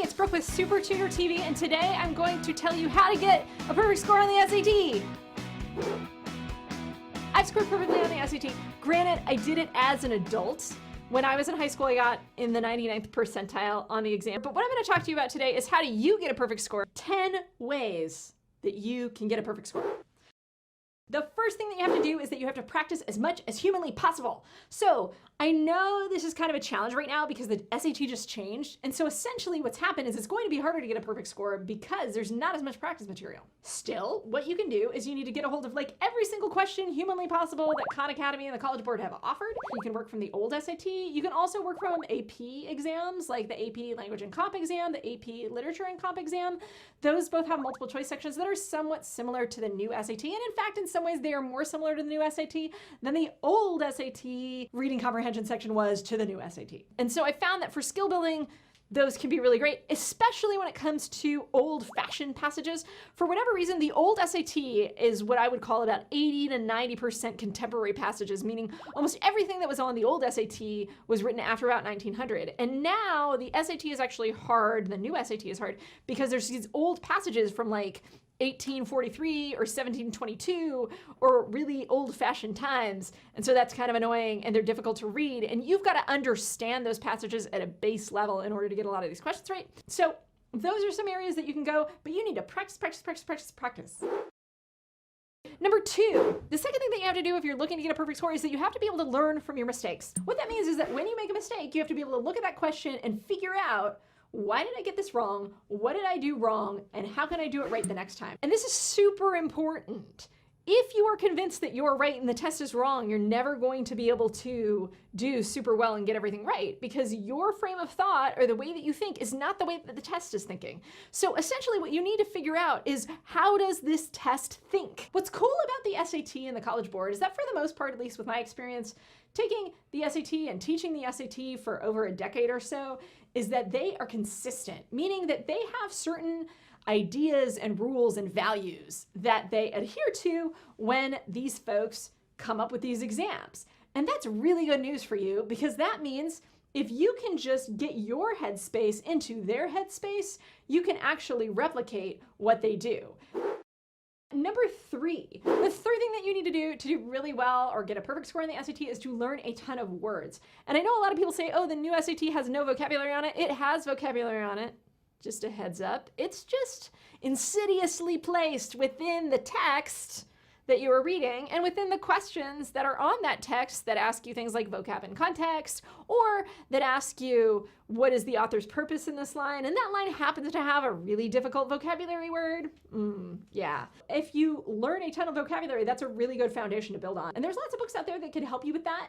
it's Brooke with Super Tutor TV, and today I'm going to tell you how to get a perfect score on the SAT. I've scored perfectly on the SAT. Granted, I did it as an adult. When I was in high school, I got in the 99th percentile on the exam. But what I'm going to talk to you about today is how do you get a perfect score? 10 ways that you can get a perfect score. The first thing that you have to do is that you have to practice as much as humanly possible. So I know this is kind of a challenge right now because the SAT just changed. And so essentially what's happened is it's going to be harder to get a perfect score because there's not as much practice material. Still, what you can do is you need to get a hold of like every single question humanly possible that Khan Academy and the College Board have offered. You can work from the old SAT. You can also work from AP exams like the AP Language and Comp exam, the AP Literature and Comp exam. Those both have multiple choice sections that are somewhat similar to the new SAT. And in fact, in some ways, they are more similar to the new SAT than the old SAT reading comprehension section was to the new SAT. And so I found that for skill building, those can be really great, especially when it comes to old-fashioned passages. For whatever reason, the old SAT is what I would call about 80 to 90% contemporary passages, meaning almost everything that was on the old SAT was written after about 1900. And now the SAT is actually hard, the new SAT is hard, because there's these old passages from like 1843 or 1722 or really old-fashioned times. And so that's kind of annoying and they're difficult to read. And you've got to understand those passages at a base level in order to get a lot of these questions right. So those are some areas that you can go, but you need to practice. Number two, the second thing that you have to do if you're looking to get a perfect score is that you have to be able to learn from your mistakes. What that means is that when you make a mistake, you have to be able to look at that question and figure out, why did I get this wrong? What did I do wrong? And how can I do it right the next time? And this is super important. If you are convinced that you're right and the test is wrong, you're never going to be able to do super well and get everything right because your frame of thought or the way that you think is not the way that the test is thinking. So essentially what you need to figure out is how does this test think? What's cool about the SAT and the College Board is that for the most part, at least with my experience, taking the SAT and teaching the SAT for over a decade or so is that they are consistent, meaning that they have certain ideas and rules and values that they adhere to when these folks come up with these exams. And that's really good news for you because that means if you can just get your headspace into their headspace, you can actually replicate what they do. Number three, the third thing that you need to do really well or get a perfect score in the SAT is to learn a ton of words. And I know a lot of people say, oh, the new SAT has no vocabulary on it. It has vocabulary on it. Just a heads up. It's just insidiously placed within the text that you are reading and within the questions that are on that text that ask you things like vocab and context or that ask you what is the author's purpose in this line, and that line happens to have a really difficult vocabulary word. Yeah. If you learn a ton of vocabulary, that's a really good foundation to build on. And there's lots of books out there that can help you with that.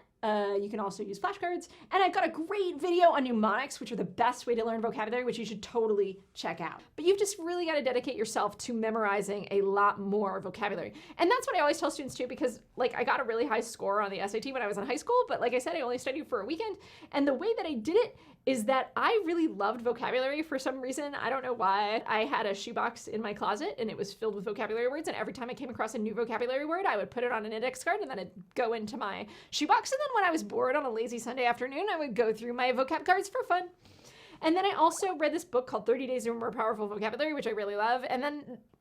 You can also use flashcards. And I've got a great video on mnemonics, which are the best way to learn vocabulary, which you should totally check out. But you've just really got to dedicate yourself to memorizing a lot more vocabulary. And that's what I always tell students too, because like I got a really high score on the SAT when I was in high school, but like I said, I only studied for a weekend. And the way that I did it is that I really loved vocabulary for some reason. I don't know why. I had a shoebox in my closet and it was filled with vocabulary words. And every time I came across a new vocabulary word, I would put it on an index card and then it'd go into my shoebox. And then when I was bored on a lazy Sunday afternoon, I would go through my vocab cards for fun. And then I also read this book called 30 Days of More Powerful Vocabulary, which I really love. And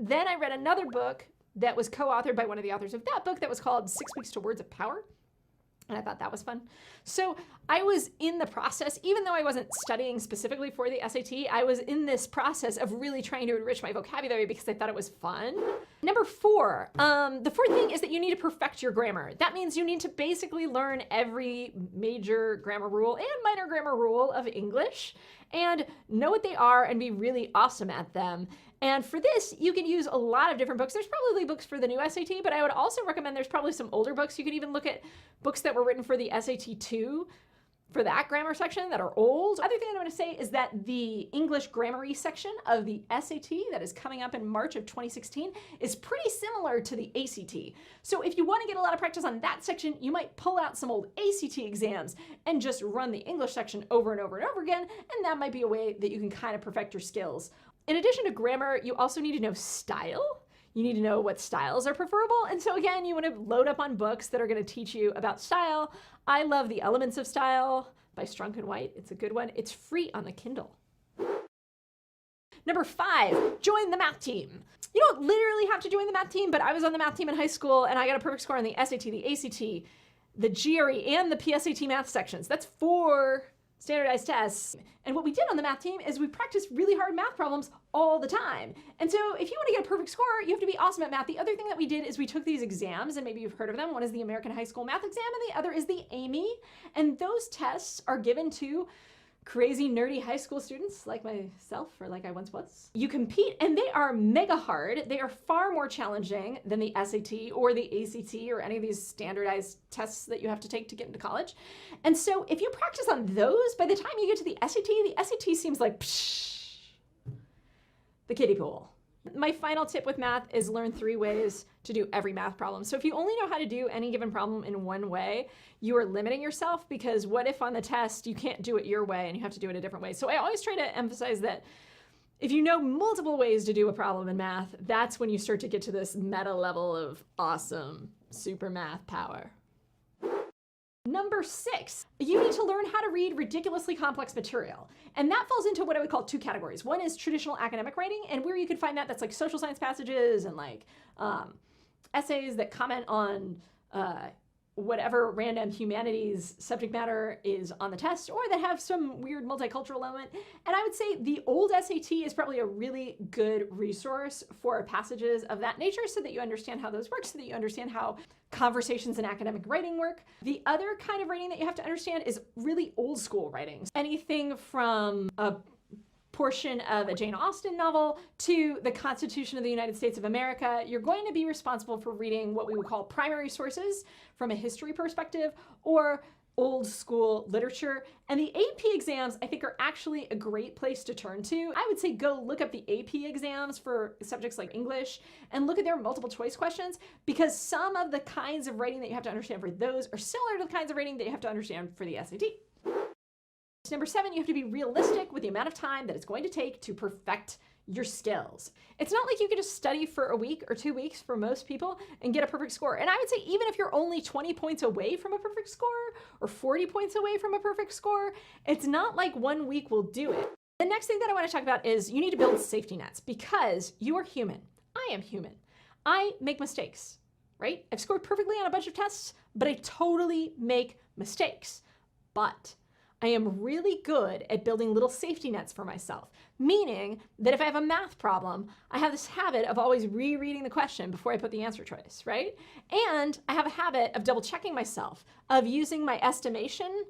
then I read another book that was co-authored by one of the authors of that book that was called 6 Weeks to Words of Power. And I thought that was fun. So I was in the process, even though I wasn't studying specifically for the SAT, I was in this process of really trying to enrich my vocabulary because I thought it was fun. Number four, the fourth thing is that you need to perfect your grammar. That means you need to basically learn every major grammar rule and minor grammar rule of English and know what they are and be really awesome at them. And for this, you can use a lot of different books. There's probably books for the new SAT, but I would also recommend there's probably some older books. You could even look at books that were written for the SAT 2 for that grammar section that are old. Other thing I want to say is that the English Grammary section of the SAT that is coming up in March of 2016 is pretty similar to the ACT. So if you want to get a lot of practice on that section, you might pull out some old ACT exams and just run the English section over and over and over again, and that might be a way that you can kind of perfect your skills. In addition to grammar, you also need to know style. You need to know what styles are preferable. And so again, you want to load up on books that are going to teach you about style. I love The Elements of Style by Strunk and White. It's a good one. It's free on the Kindle. Number 5, join the math team. You don't literally have to join the math team, but I was on the math team in high school and I got a perfect score on the SAT, the ACT, the GRE, and the PSAT math sections. That's 4 standardized tests. And what we did on the math team is we practiced really hard math problems all the time. And so if you want to get a perfect score, you have to be awesome at math. The other thing that we did is we took these exams, and maybe you've heard of them. One is the American High School Math Exam, and the other is the AMY. And those tests are given to crazy nerdy high school students like myself, or like I once was. You compete and they are mega hard. They are far more challenging than the SAT or the ACT or any of these standardized tests that you have to take to get into college. And so if you practice on those, by the time you get to the SAT seems like psh, the kiddie pool. My final tip with math is learn 3 ways to do every math problem. So if you only know how to do any given problem in one way, you are limiting yourself, because what if on the test you can't do it your way and you have to do it a different way? So I always try to emphasize that if you know multiple ways to do a problem in math, that's when you start to get to this meta level of awesome super math power. Number 6, you need to learn how to read ridiculously complex material. And that falls into what I would call 2 categories. One is traditional academic writing, and where you could find that's like social science passages and like essays that comment on whatever random humanities subject matter is on the test, or that have some weird multicultural element. And I would say the old SAT is probably a really good resource for passages of that nature, so that you understand how those work, so that you understand how conversations in academic writing work. The other kind of writing that you have to understand is really old school writings. Anything from a portion of a Jane Austen novel to the Constitution of the United States of America. You're going to be responsible for reading what we would call primary sources from a history perspective, or old school literature. And the AP exams, I think, are actually a great place to turn to. I would say go look up the AP exams for subjects like English and look at their multiple choice questions, because some of the kinds of writing that you have to understand for those are similar to the kinds of writing that you have to understand for the SAT. Number 7, you have to be realistic with the amount of time that it's going to take to perfect your skills. It's not like you can just study for a week or 2 weeks for most people and get a perfect score. And I would say even if you're only 20 points away from a perfect score or 40 points away from a perfect score, it's not like 1 week will do it. The next thing that I want to talk about is you need to build safety nets, because you are human. I am human. I make mistakes, right? I've scored perfectly on a bunch of tests, but I totally make mistakes. But I am really good at building little safety nets for myself, meaning that if I have a math problem, I have this habit of always rereading the question before I put the answer choice, right? And I have a habit of double checking myself, of using my estimation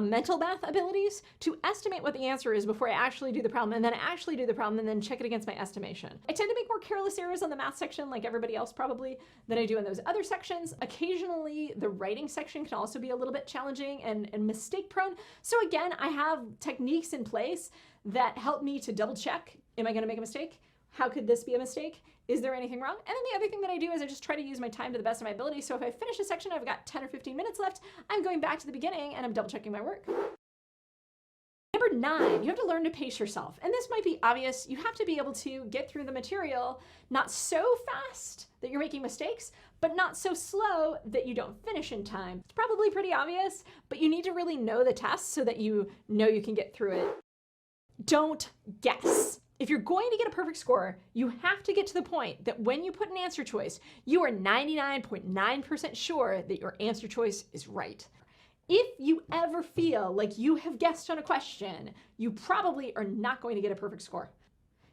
mental math abilities to estimate what the answer is before I actually do the problem, and then I actually do the problem and then check it against my estimation. I tend to make more careless errors on the math section, like everybody else probably, than I do in those other sections. Occasionally, the writing section can also be a little bit challenging and mistake prone. So again, I have techniques in place that help me to double check, am I gonna make a mistake? How could this be a mistake? Is there anything wrong? And then the other thing that I do is I just try to use my time to the best of my ability. So if I finish a section, I've got 10 or 15 minutes left, I'm going back to the beginning and I'm double checking my work. Number 9, you have to learn to pace yourself. And this might be obvious. You have to be able to get through the material not so fast that you're making mistakes, but not so slow that you don't finish in time. It's probably pretty obvious, but you need to really know the test so that you know you can get through it. Don't guess. If you're going to get a perfect score, you have to get to the point that when you put an answer choice, you are 99.9% sure that your answer choice is right. If you ever feel like you have guessed on a question, you probably are not going to get a perfect score.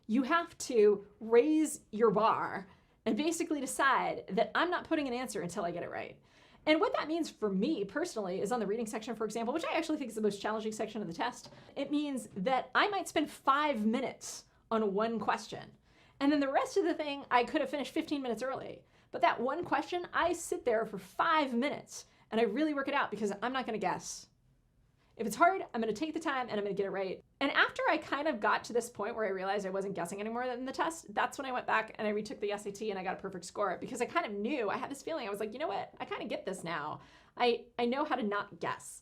You have to raise your bar and basically decide that I'm not putting an answer until I get it right. And what that means for me personally is on the reading section, for example, which I actually think is the most challenging section of the test. It means that I might spend 5 minutes on one question. And then the rest of the thing, I could have finished 15 minutes early. But that one question, I sit there for 5 minutes and I really work it out, because I'm not gonna guess. If it's hard, I'm gonna take the time and I'm gonna get it right. And after I kind of got to this point where I realized I wasn't guessing anymore in the test, that's when I went back and I retook the SAT and I got a perfect score, because I kind of knew, I had this feeling, I was like, you know what, I kind of get this now. I know how to not guess.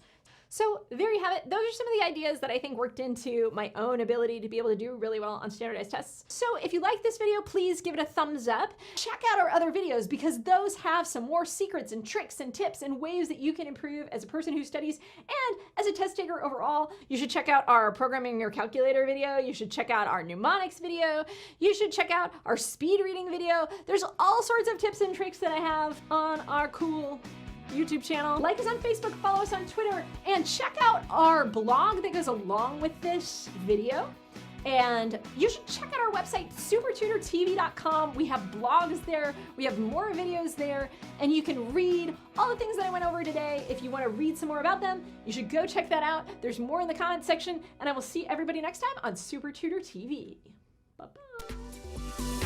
So there you have it. Those are some of the ideas that I think worked into my own ability to be able to do really well on standardized tests. So if you like this video, please give it a thumbs up. Check out our other videos because those have some more secrets and tricks and tips and ways that you can improve as a person who studies and as a test taker overall. You should check out our programming your calculator video. You should check out our mnemonics video. You should check out our speed reading video. There's all sorts of tips and tricks that I have on our cool YouTube channel. Like us on Facebook, follow us on Twitter, and check out our blog that goes along with this video. And you should check out our website, supertutortv.com. We have blogs there, we have more videos there, and you can read all the things that I went over today. If you want to read some more about them, you should go check that out. There's more in the comments section, and I will see everybody next time on Super Tutor TV. Bye-bye.